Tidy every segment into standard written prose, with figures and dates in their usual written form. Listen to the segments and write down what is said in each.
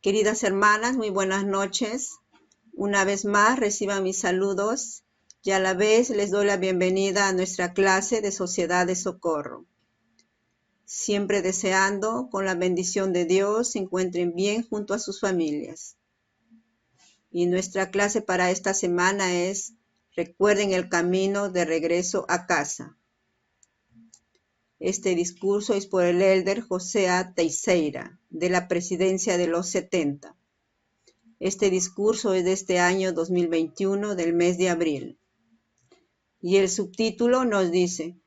Queridas hermanas, muy buenas noches. Una vez más reciban mis saludos y a la vez les doy la bienvenida a nuestra clase de Sociedad de Socorro. Siempre deseando, con la bendición de Dios, se encuentren bien junto a sus familias. Y nuestra clase para esta semana es Recuerden el camino de regreso a casa. Este discurso es por el elder José A. Teixeira, de la Presidencia de los 70. Este discurso es de este año 2021, del mes de abril. Y el subtítulo nos dice: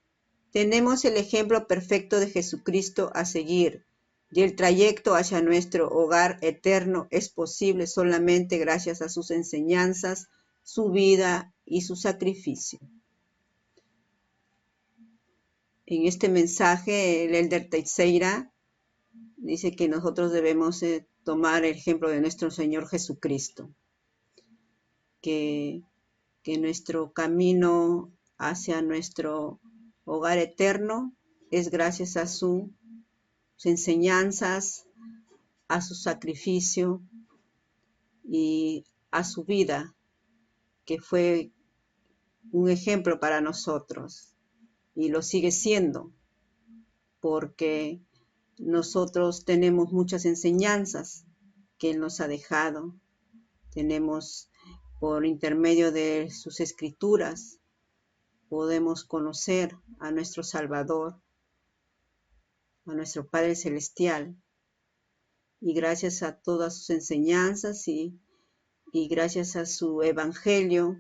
tenemos el ejemplo perfecto de Jesucristo a seguir, y el trayecto hacia nuestro hogar eterno es posible solamente gracias a sus enseñanzas, su vida y su sacrificio. En este mensaje, el elder Teixeira dice que nosotros debemos tomar el ejemplo de nuestro Señor Jesucristo, que nuestro camino hacia nuestro hogar eterno es gracias a sus enseñanzas, a su sacrificio y a su vida, que fue un ejemplo para nosotros y lo sigue siendo, porque nosotros tenemos muchas enseñanzas que Él nos ha dejado. Tenemos, por intermedio de sus escrituras, podemos conocer a nuestro Salvador, a nuestro Padre Celestial, y gracias a todas sus enseñanzas y gracias a su Evangelio,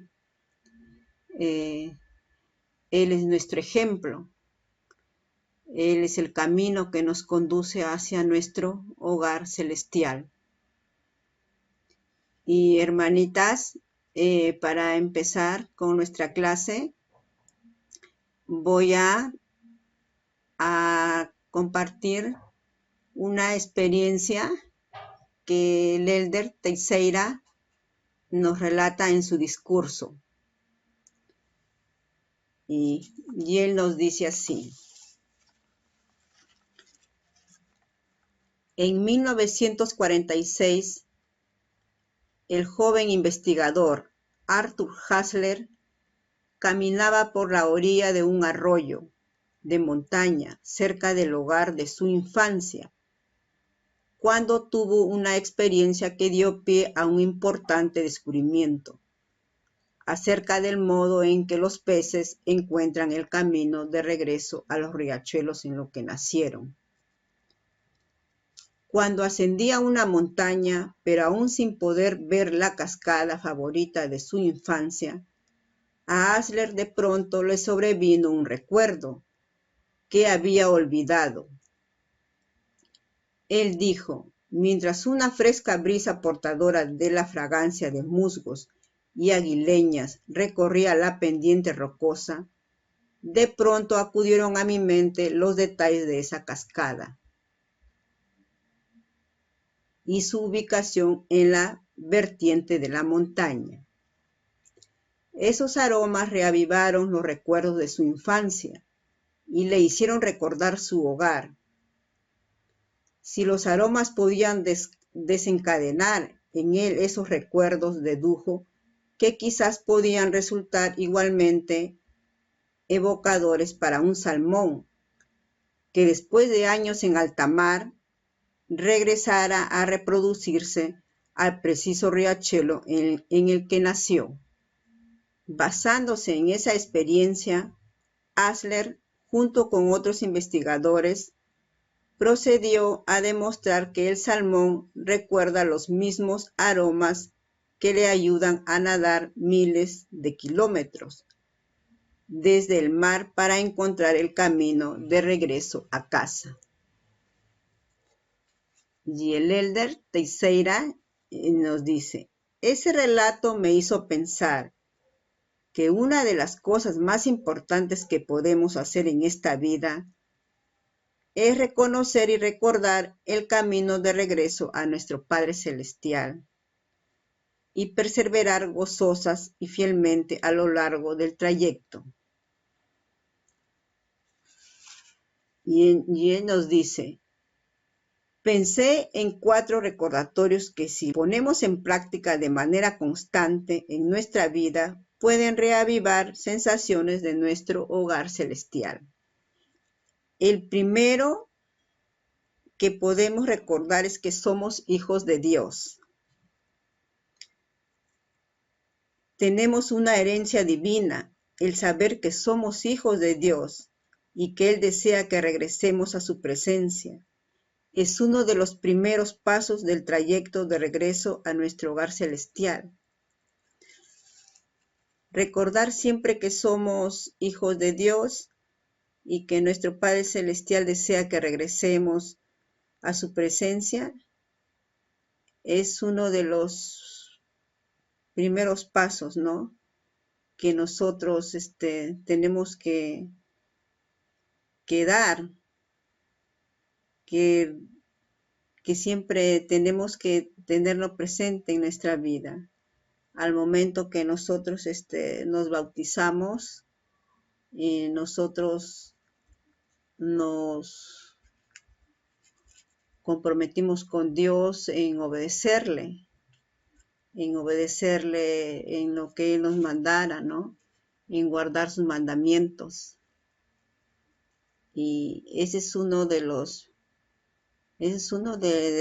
Él es nuestro ejemplo. Él es el camino que nos conduce hacia nuestro hogar celestial. Y hermanitas, para empezar con nuestra clase, voy a compartir una experiencia que el elder Teixeira nos relata en su discurso. Y él nos dice así: en 1946, el joven investigador Arthur Hasler caminaba por la orilla de un arroyo de montaña cerca del hogar de su infancia, cuando tuvo una experiencia que dio pie a un importante descubrimiento acerca del modo en que los peces encuentran el camino de regreso a los riachuelos en los que nacieron. Cuando ascendía una montaña, pero aún sin poder ver la cascada favorita de su infancia, a Hasler de pronto le sobrevino un recuerdo que había olvidado. Él dijo, mientras una fresca brisa portadora de la fragancia de musgos y aguileñas recorría la pendiente rocosa, de pronto acudieron a mi mente los detalles de esa cascada y su ubicación en la vertiente de la montaña. Esos aromas reavivaron los recuerdos de su infancia y le hicieron recordar su hogar. Si los aromas podían desencadenar en él esos recuerdos, dedujo que quizás podían resultar igualmente evocadores para un salmón que después de años en alta mar regresara a reproducirse al preciso riachuelo en el que nació. Basándose en esa experiencia, Hasler, junto con otros investigadores, procedió a demostrar que el salmón recuerda los mismos aromas que le ayudan a nadar miles de kilómetros desde el mar para encontrar el camino de regreso a casa. Y el elder Teixeira nos dice, ese relato me hizo pensar que una de las cosas más importantes que podemos hacer en esta vida es reconocer y recordar el camino de regreso a nuestro Padre Celestial y perseverar gozosas y fielmente a lo largo del trayecto. Y él nos dice, Pensé en 4 recordatorios que si ponemos en práctica de manera constante en nuestra vida, pueden reavivar sensaciones de nuestro hogar celestial. El primero que podemos recordar es que somos hijos de Dios. Tenemos una herencia divina, el saber que somos hijos de Dios y que Él desea que regresemos a su presencia. Es uno de los primeros pasos del trayecto de regreso a nuestro hogar celestial. Recordar siempre que somos hijos de Dios y que nuestro Padre Celestial desea que regresemos a su presencia es uno de los primeros pasos, ¿no? Que nosotros tenemos que dar, que siempre tenemos que tenerlo presente en nuestra vida. Al momento que nosotros nos bautizamos y nosotros nos comprometimos con Dios en obedecerle en lo que Él nos mandara, ¿no? En guardar sus mandamientos. Y ese es uno de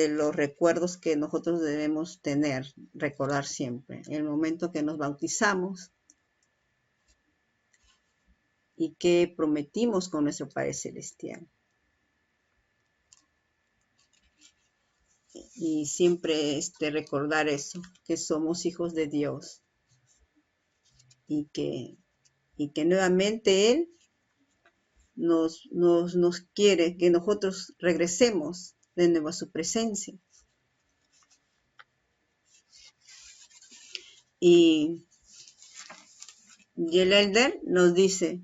los recuerdos que nosotros debemos tener, recordar siempre, el momento que nos bautizamos y que prometimos con nuestro Padre Celestial. Y siempre recordar eso, que somos hijos de Dios y que nuevamente Él nos quiere que nosotros regresemos de nuevo a su presencia. Y el Elder nos dice,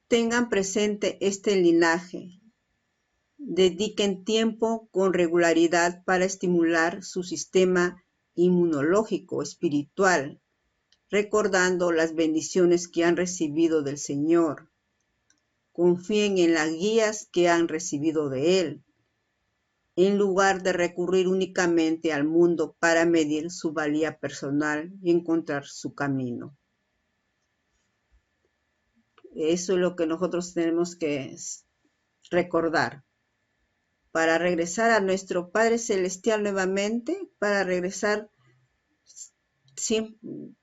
tengan presente este linaje, dediquen tiempo con regularidad para estimular su sistema inmunológico espiritual, recordando las bendiciones que han recibido del Señor. Confíen en las guías que han recibido de Él, en lugar de recurrir únicamente al mundo para medir su valía personal y encontrar su camino. Eso es lo que nosotros tenemos que recordar. Para regresar a nuestro Padre Celestial nuevamente, para regresar,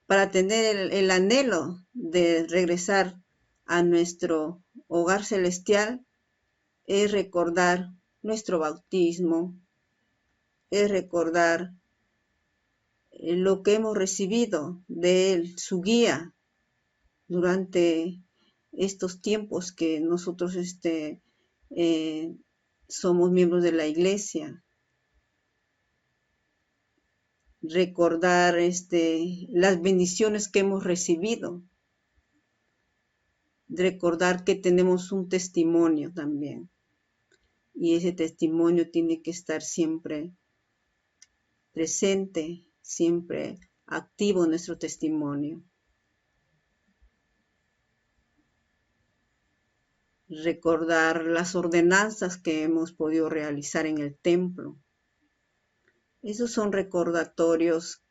para tener el anhelo de regresar a nuestro hogar celestial, es recordar nuestro bautismo, es recordar lo que hemos recibido de Él, su guía, durante estos tiempos que nosotros somos miembros de la iglesia. Recordar las bendiciones que hemos recibido. Recordar que tenemos un testimonio también. Y ese testimonio tiene que estar siempre presente, siempre activo nuestro testimonio. Recordar las ordenanzas que hemos podido realizar en el templo. Esos son recordatorios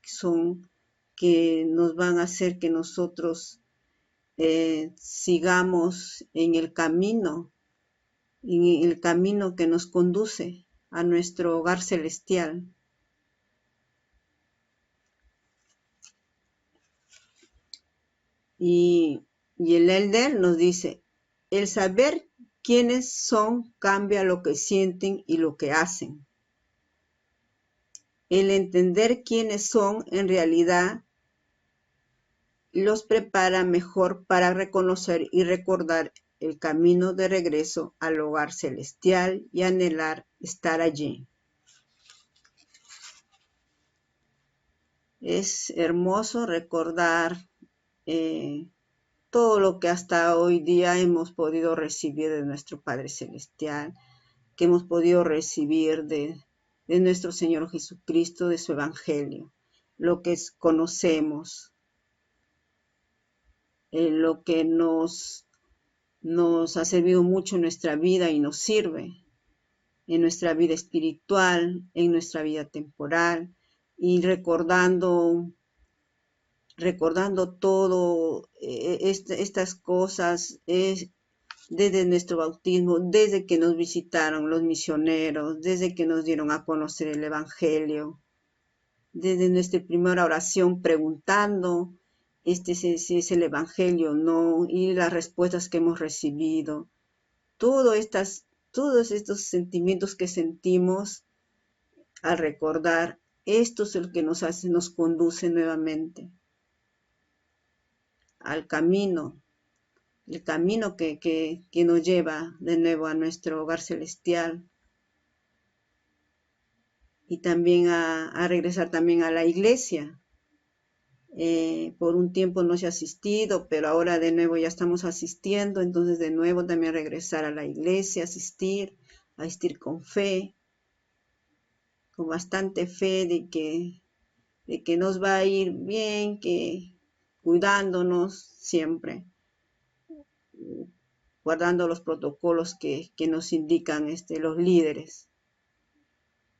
que nos van a hacer que nosotros sigamos en el camino que nos conduce a nuestro hogar celestial. Y el Elder nos dice, el saber quiénes son cambia lo que sienten y lo que hacen. El entender quiénes son en realidad los prepara mejor para reconocer y recordar el camino de regreso al hogar celestial y anhelar estar allí. Es hermoso recordar todo lo que hasta hoy día hemos podido recibir de nuestro Padre Celestial, que hemos podido recibir de nuestro Señor Jesucristo, de su Evangelio, lo que conocemos, lo que nos ha servido mucho en nuestra vida y nos sirve, en nuestra vida espiritual, en nuestra vida temporal, y recordando todo estas cosas desde nuestro bautismo, desde que nos visitaron los misioneros, desde que nos dieron a conocer el Evangelio, desde nuestra primera oración preguntando si es el Evangelio o no, y las respuestas que hemos recibido, todos estos sentimientos que sentimos al recordar, esto es el que nos conduce nuevamente al camino, el camino que nos lleva de nuevo a nuestro hogar celestial, y también a regresar también a la iglesia. Por un tiempo no se ha asistido, pero ahora de nuevo ya estamos asistiendo, entonces de nuevo también regresar a la iglesia, asistir con fe, con bastante fe de que nos va a ir bien, que cuidándonos siempre, guardando los protocolos que nos indican los líderes.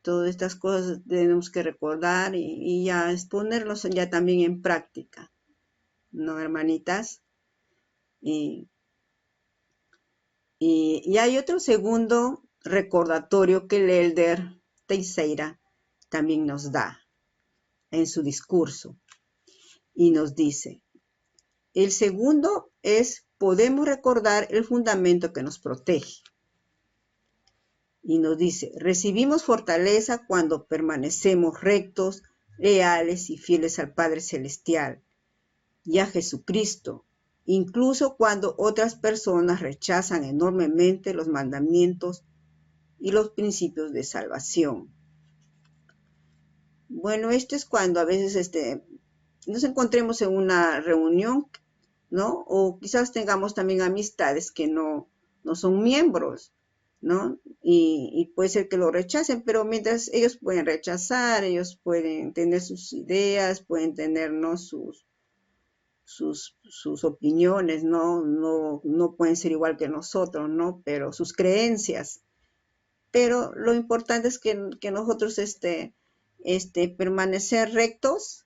Todas estas cosas tenemos que recordar y ya ponerlos ya también en práctica, ¿no, hermanitas? Y hay otro segundo recordatorio que el elder Teixeira también nos da en su discurso, y nos dice: el segundo es, podemos recordar el fundamento que nos protege. Y nos dice: recibimos fortaleza cuando permanecemos rectos, leales y fieles al Padre Celestial y a Jesucristo, incluso cuando otras personas rechazan enormemente los mandamientos y los principios de salvación. Bueno, esto es cuando a veces nos encontremos en una reunión, ¿no? O quizás tengamos también amistades que no son miembros, ¿no? Y puede ser que lo rechacen, pero mientras ellos pueden rechazar, ellos pueden tener sus ideas, pueden tener, ¿no?, sus opiniones, no pueden ser igual que nosotros, ¿no? Pero sus creencias. Pero lo importante es que nosotros permanecer rectos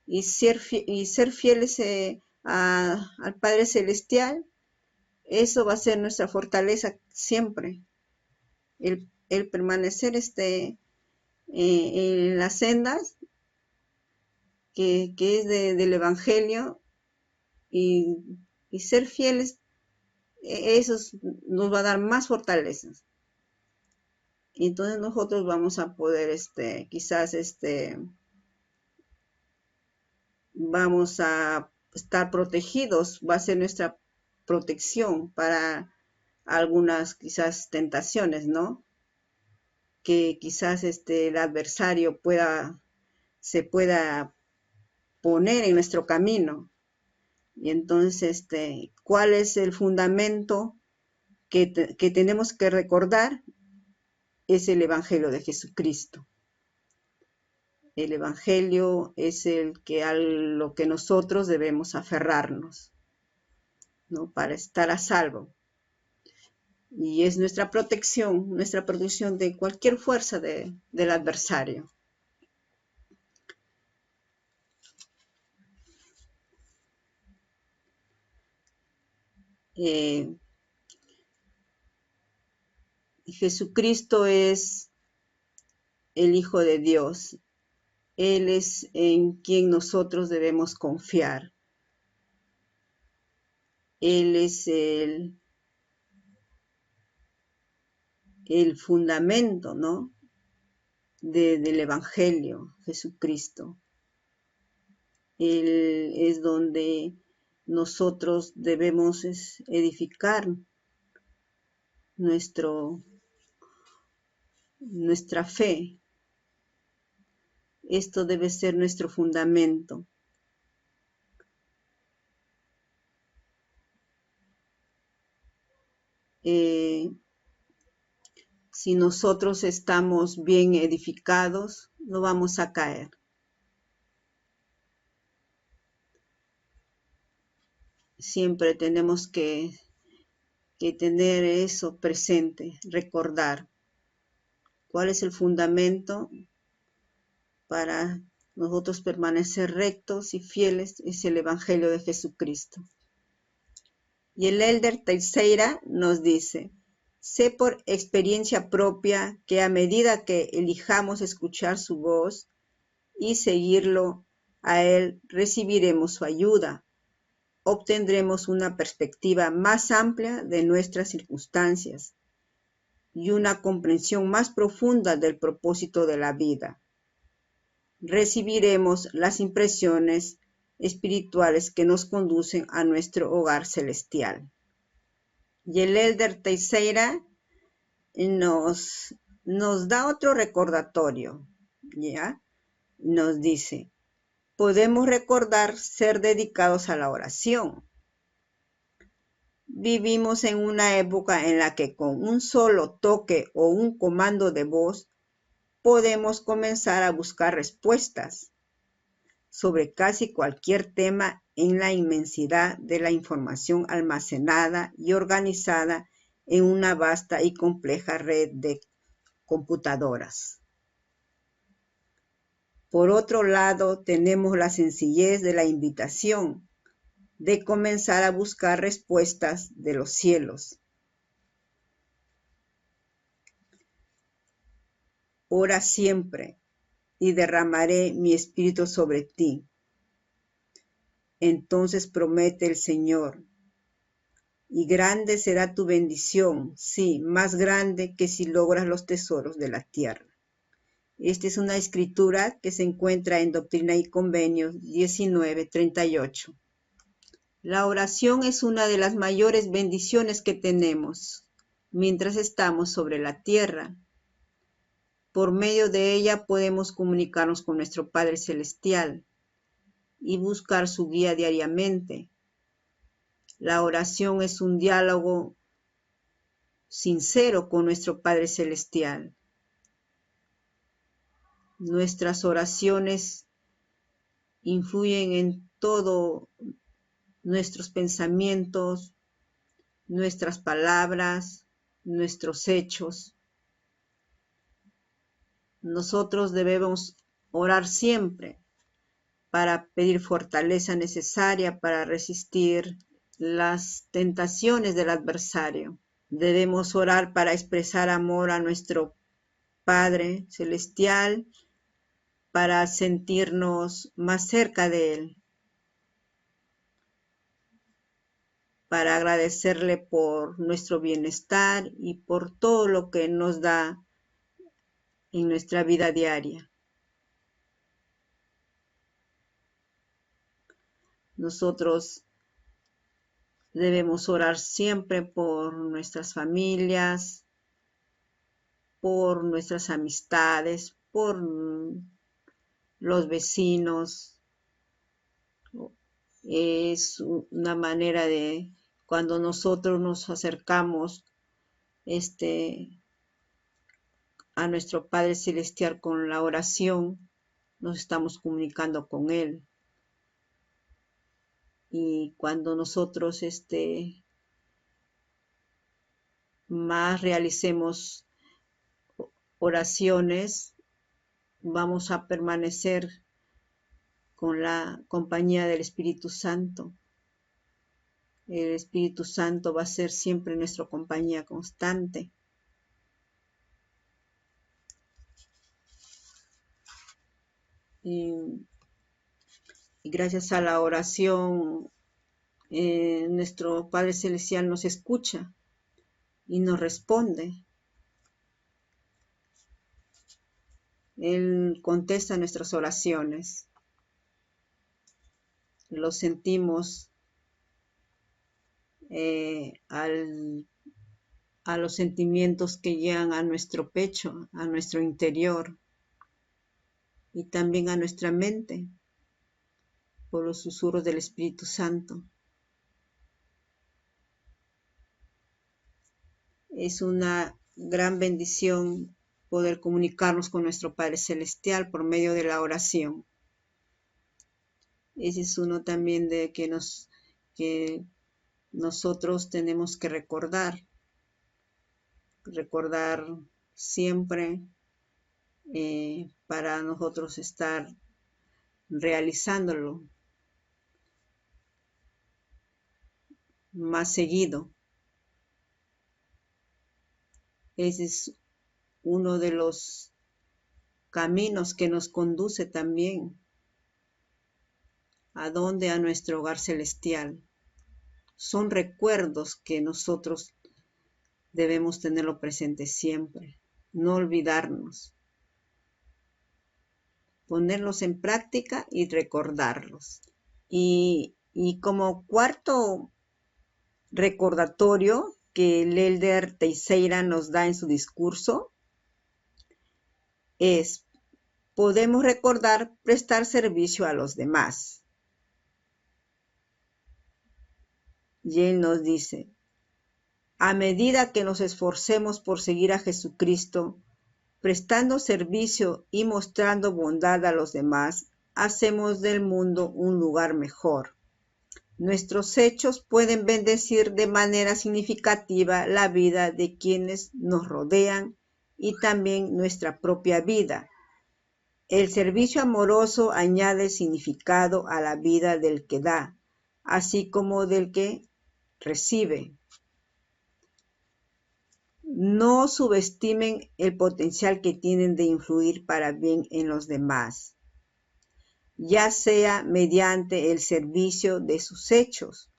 y ser fieles al Padre Celestial. Eso va a ser nuestra fortaleza siempre, el permanecer en las sendas que es del Evangelio, y ser fieles. Eso nos va a dar más fortalezas. Y entonces nosotros vamos a poder, quizás, vamos a estar protegidos, va a ser nuestra protección para algunas quizás tentaciones, ¿no? Que quizás el adversario se pueda poner en nuestro camino. Y entonces, ¿cuál es el fundamento que tenemos que recordar? Es el Evangelio de Jesucristo. El Evangelio es a lo que nosotros debemos aferrarnos, ¿no?, para estar a salvo. Y es nuestra protección de cualquier fuerza del adversario. Jesucristo es el Hijo de Dios. Él es en quien nosotros debemos confiar. Él es el fundamento, ¿no?, del Evangelio, Jesucristo. Él es donde nosotros debemos edificar nuestra fe. Esto debe ser nuestro fundamento. Si nosotros estamos bien edificados, no vamos a caer. Siempre tenemos que tener eso presente, recordar ¿Cuál es el fundamento para nosotros permanecer rectos y fieles? Es el Evangelio de Jesucristo. Y el Elder Teixeira nos dice: sé por experiencia propia que a medida que elijamos escuchar su voz y seguirlo a él, recibiremos su ayuda, obtendremos una perspectiva más amplia de nuestras circunstancias y una comprensión más profunda del propósito de la vida. Recibiremos las impresiones espirituales que nos conducen a nuestro hogar celestial. Y el Elder Teixeira nos da otro recordatorio, ¿ya? Nos dice: podemos recordar ser dedicados a la oración. Vivimos en una época en la que con un solo toque o un comando de voz podemos comenzar a buscar respuestas sobre casi cualquier tema en la inmensidad de la información almacenada y organizada en una vasta y compleja red de computadoras. Por otro lado, tenemos la sencillez de la invitación de comenzar a buscar respuestas de los cielos. Ora siempre y derramaré mi espíritu sobre ti. Entonces promete el Señor, y grande será tu bendición, sí, más grande que si logras los tesoros de la tierra. Esta es una escritura que se encuentra en Doctrina y Convenios 19:38. La oración es una de las mayores bendiciones que tenemos mientras estamos sobre la tierra. Por medio de ella podemos comunicarnos con nuestro Padre Celestial y buscar su guía diariamente. La oración es un diálogo sincero con nuestro Padre Celestial. Nuestras oraciones influyen en todos nuestros pensamientos, nuestras palabras, nuestros hechos. Nosotros debemos orar siempre para pedir fortaleza necesaria para resistir las tentaciones del adversario. Debemos orar para expresar amor a nuestro Padre Celestial, para sentirnos más cerca de Él, para agradecerle por nuestro bienestar y por todo lo que nos da en nuestra vida diaria. Nosotros debemos orar siempre por nuestras familias, por nuestras amistades, por los vecinos. Es una manera de, cuando nosotros nos acercamos a nuestro Padre Celestial con la oración, nos estamos comunicando con Él. Y cuando nosotros más realicemos oraciones, vamos a permanecer con la compañía del Espíritu Santo. El Espíritu Santo va a ser siempre nuestra compañía constante. Y gracias a la oración, nuestro Padre Celestial nos escucha y nos responde. Él contesta nuestras oraciones. Lo sentimos a los sentimientos que llegan a nuestro pecho, a nuestro interior y también a nuestra mente por los susurros del Espíritu Santo. Es una gran bendición poder comunicarnos con nuestro Padre Celestial por medio de la oración. Ese es uno también de que nosotros tenemos que recordar siempre para nosotros estar realizándolo más seguido. Ese es uno de los caminos que nos conduce también a donde, a nuestro hogar celestial. Son recuerdos que nosotros debemos tenerlo presente siempre, no olvidarnos, ponerlos en práctica y recordarlos. Y como cuarto recordatorio que el Elder Teixeira nos da en su discurso es: podemos recordar prestar servicio a los demás. Y él nos dice: a medida que nos esforcemos por seguir a Jesucristo, prestando servicio y mostrando bondad a los demás, hacemos del mundo un lugar mejor. Nuestros hechos pueden bendecir de manera significativa la vida de quienes nos rodean y también nuestra propia vida. El servicio amoroso añade significado a la vida del que da, así como del que recibe. No subestimen el potencial que tienen de influir para bien en los demás, ya sea mediante el servicio de sus hechos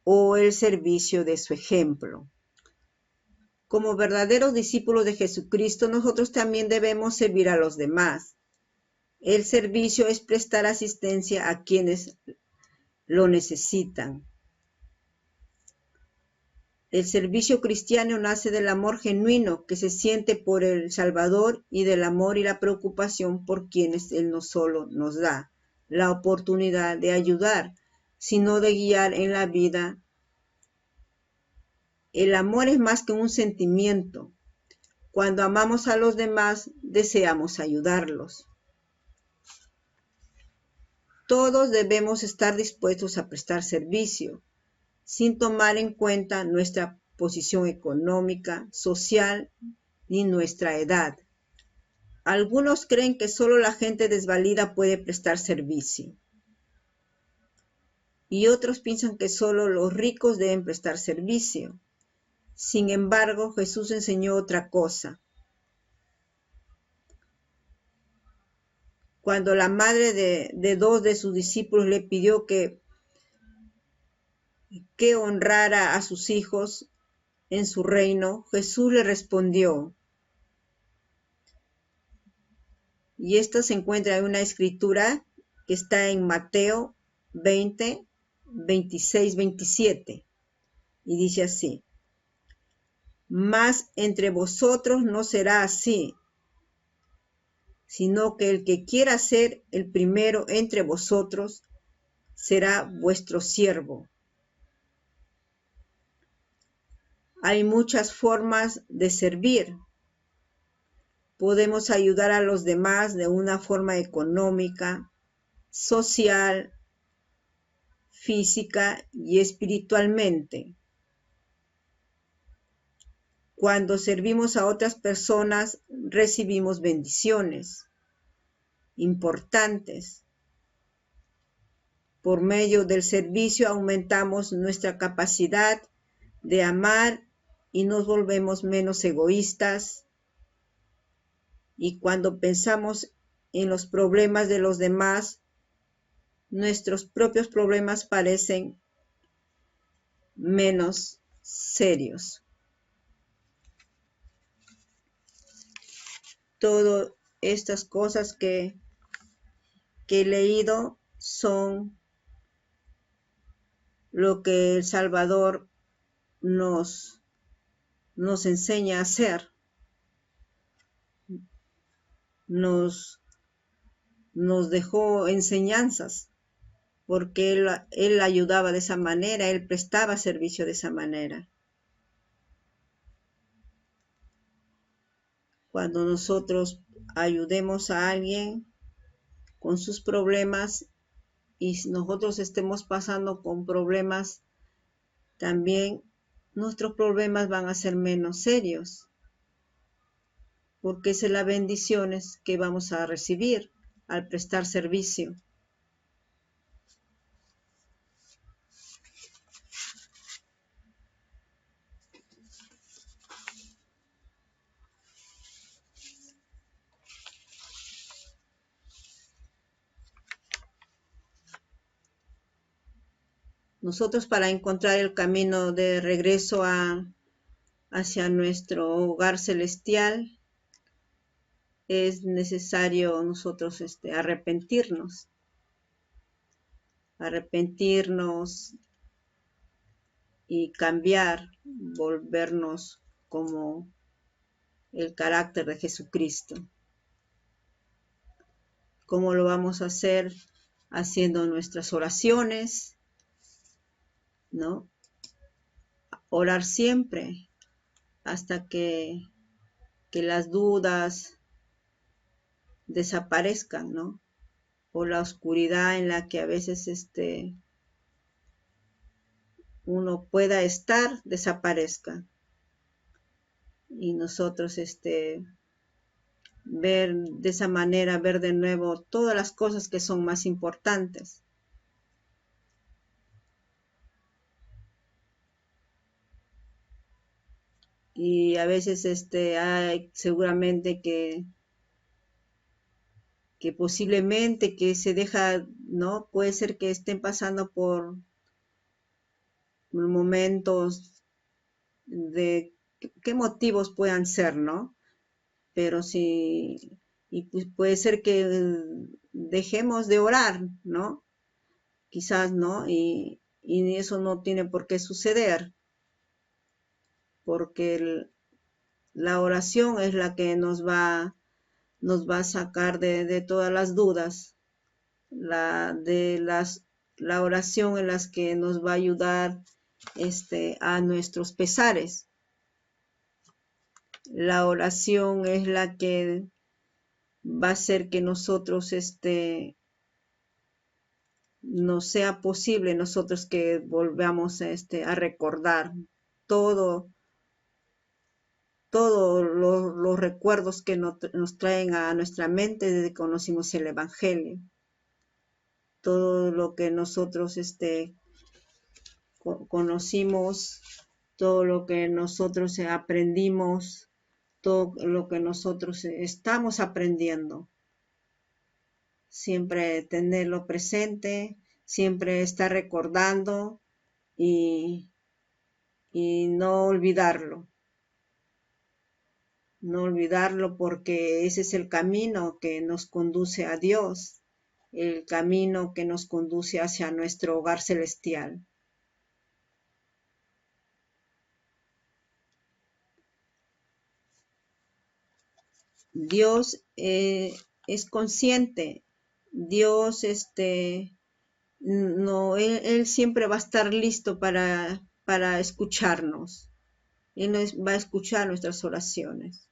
o el servicio de su ejemplo. Como verdaderos discípulos de Jesucristo, nosotros también debemos servir a los demás. El servicio es prestar asistencia a quienes lo necesitan. El servicio cristiano nace del amor genuino que se siente por el Salvador y del amor y la preocupación por quienes Él no solo nos da la oportunidad de ayudar, sino de guiar en la vida. El amor es más que un sentimiento. Cuando amamos a los demás, deseamos ayudarlos. Todos debemos estar dispuestos a prestar servicio, sin tomar en cuenta nuestra posición económica, social ni nuestra edad. Algunos creen que solo la gente desvalida puede prestar servicio. Y otros piensan que solo los ricos deben prestar servicio. Sin embargo, Jesús enseñó otra cosa. Cuando la madre de dos de sus discípulos le pidió que honrara a sus hijos en su reino, Jesús le respondió. Y esto se encuentra en una escritura que está en Mateo 20, 26, 27. Y dice así: mas entre vosotros no será así, sino que el que quiera ser el primero entre vosotros será vuestro siervo. Hay muchas formas de servir. Podemos ayudar a los demás de una forma económica, social, física y espiritualmente. Cuando servimos a otras personas, recibimos bendiciones importantes. Por medio del servicio aumentamos nuestra capacidad de amar y nos volvemos menos egoístas. Y cuando pensamos en los problemas de los demás, nuestros propios problemas parecen menos serios. Todas estas cosas que he leído son lo que el Salvador nos enseña a hacer. Nos dejó enseñanzas, porque él ayudaba de esa manera, él prestaba servicio de esa manera. Cuando nosotros ayudemos a alguien con sus problemas y nosotros estemos pasando con problemas, también nuestros problemas van a ser menos serios. porque es las bendiciones que vamos a recibir al prestar servicio. Nosotros, para encontrar el camino de regreso hacia nuestro hogar celestial, es necesario nosotros arrepentirnos y cambiar, volvernos como el carácter de Jesucristo. ¿Cómo lo vamos a hacer? Haciendo nuestras oraciones, ¿no? Orar siempre hasta que las dudas desaparezcan, ¿no? O la oscuridad en la que a veces uno pueda estar desaparezca. Y nosotros ver de esa manera, ver de nuevo todas las cosas que son más importantes. Y a veces hay seguramente que posiblemente que se deja, ¿no? Puede ser que estén pasando por momentos de qué motivos puedan ser, ¿no? Pero sí, y pues puede ser que dejemos de orar, ¿no? Quizás, ¿no? Y eso no tiene por qué suceder, porque la oración es la que nos va a sacar de todas las dudas, la oración en las que nos va a ayudar a nuestros pesares. La oración es la que va a hacer que nosotros nos sea posible nosotros que volvamos a recordar todos los recuerdos que nos traen a nuestra mente desde que conocimos el Evangelio. Todo lo que nosotros conocimos, todo lo que nosotros aprendimos, todo lo que nosotros estamos aprendiendo. Siempre tenerlo presente, siempre estar recordando y no olvidarlo. No olvidarlo, porque ese es el camino que nos conduce a Dios, el camino que nos conduce hacia nuestro hogar celestial. Dios es consciente. Dios no, él siempre va a estar listo para escucharnos. Él va a escuchar nuestras oraciones.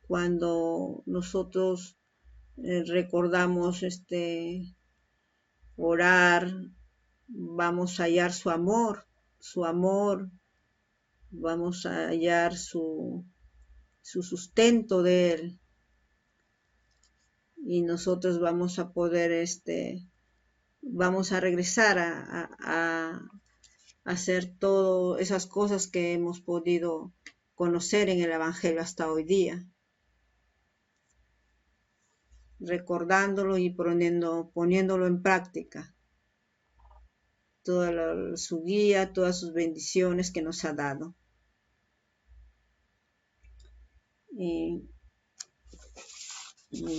Cuando nosotros recordamos orar, vamos a hallar su amor, vamos a hallar su sustento de él. Y nosotros vamos a poder, vamos a regresar a hacer todas esas cosas que hemos podido conocer en el Evangelio hasta hoy día, recordándolo y poniéndolo en práctica, toda su guía, todas sus bendiciones que nos ha dado. Y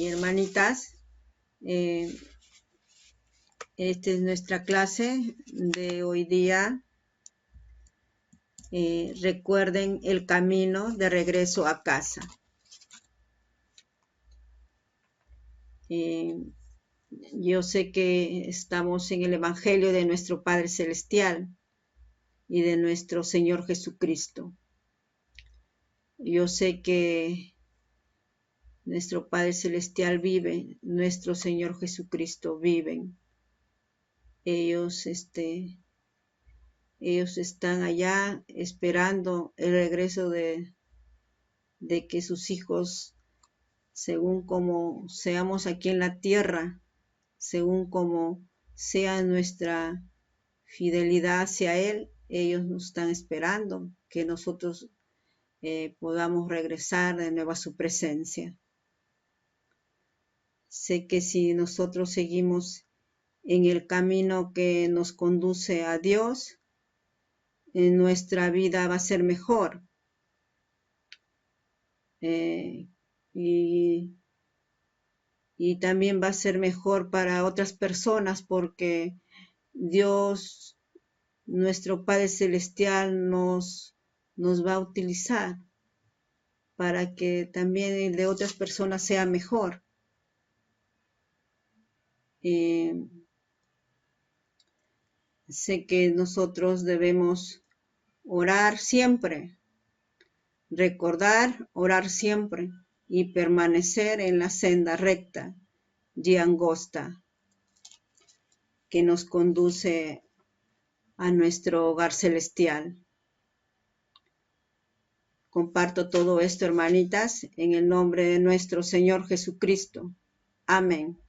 hermanitas, esta es nuestra clase de hoy día. Recuerden el camino de regreso a casa. Yo sé que estamos en el Evangelio de nuestro Padre Celestial y de nuestro Señor Jesucristo. Yo sé que nuestro Padre Celestial vive, nuestro Señor Jesucristo viven. Ellos están allá esperando el regreso de de que sus hijos, según como seamos aquí en la tierra, según como sea nuestra fidelidad hacia Él, ellos nos están esperando que nosotros podamos regresar de nuevo a su presencia. Sé que si nosotros seguimos en el camino que nos conduce a Dios, nuestra vida va a ser mejor. Y también va a ser mejor para otras personas, porque Dios, nuestro Padre Celestial, nos va a utilizar para que también el de otras personas sea mejor. Sé que nosotros debemos orar siempre, recordar, orar siempre y permanecer en la senda recta y angosta que nos conduce a nuestro hogar celestial. Comparto todo esto, hermanitas, en el nombre de nuestro Señor Jesucristo. Amén.